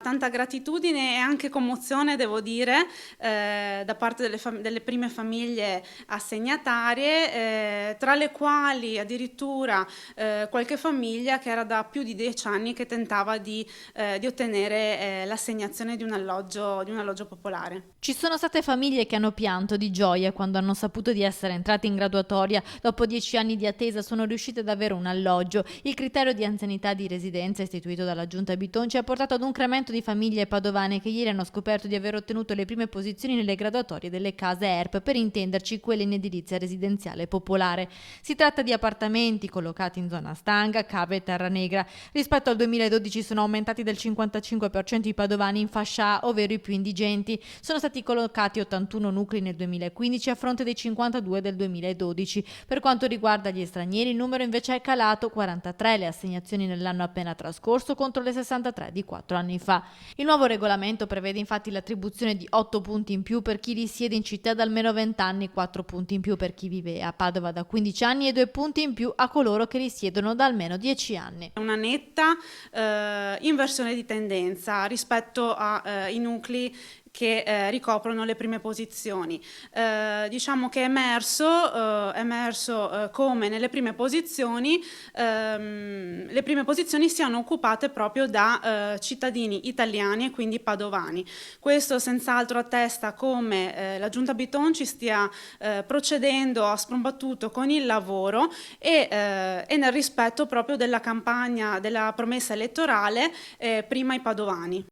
Tanta gratitudine e anche commozione, devo dire, da parte delle prime famiglie assegnatarie, tra le quali addirittura qualche famiglia che era da più di 10 anni che tentava di ottenere l'assegnazione di un alloggio popolare. Ci sono state famiglie che hanno pianto di gioia quando hanno saputo di essere entrate in graduatoria. Dopo 10 anni di attesa sono riuscite ad avere un alloggio. Il criterio di anzianità di residenza istituito dalla Giunta Bitonci ha portato ad un incremento di famiglie padovane che ieri hanno scoperto di aver ottenuto le prime posizioni nelle graduatorie delle case ERP, per intenderci quelle in edilizia residenziale popolare. Si tratta di appartamenti collocati in zona Stanga, Cave e Terra Negra. Rispetto al 2012 sono aumentati del 55% i padovani in fascia A, ovvero i più indigenti. Sono stati collocati 81 nuclei nel 2015 a fronte dei 52 del 2012. Per quanto riguarda gli stranieri, il numero invece è calato: 43 le assegnazioni nell'anno appena trascorso contro le 63 di 4 anni fa. Il nuovo regolamento prevede infatti l'attribuzione di 8 punti in più per chi risiede in città da almeno 20 anni, 4 punti in più per chi vive a Padova da 15 anni e 2 punti in più a coloro che risiedono da almeno 10 anni. Una netta inversione di tendenza rispetto ai nuclei che ricoprono le prime posizioni. Diciamo che è emerso come nelle prime posizioni le prime posizioni siano occupate proprio da cittadini italiani e quindi padovani. Questo senz'altro attesta come la Giunta Bitonci stia procedendo a sprombattuto con il lavoro e nel rispetto proprio della campagna, della promessa elettorale prima i padovani.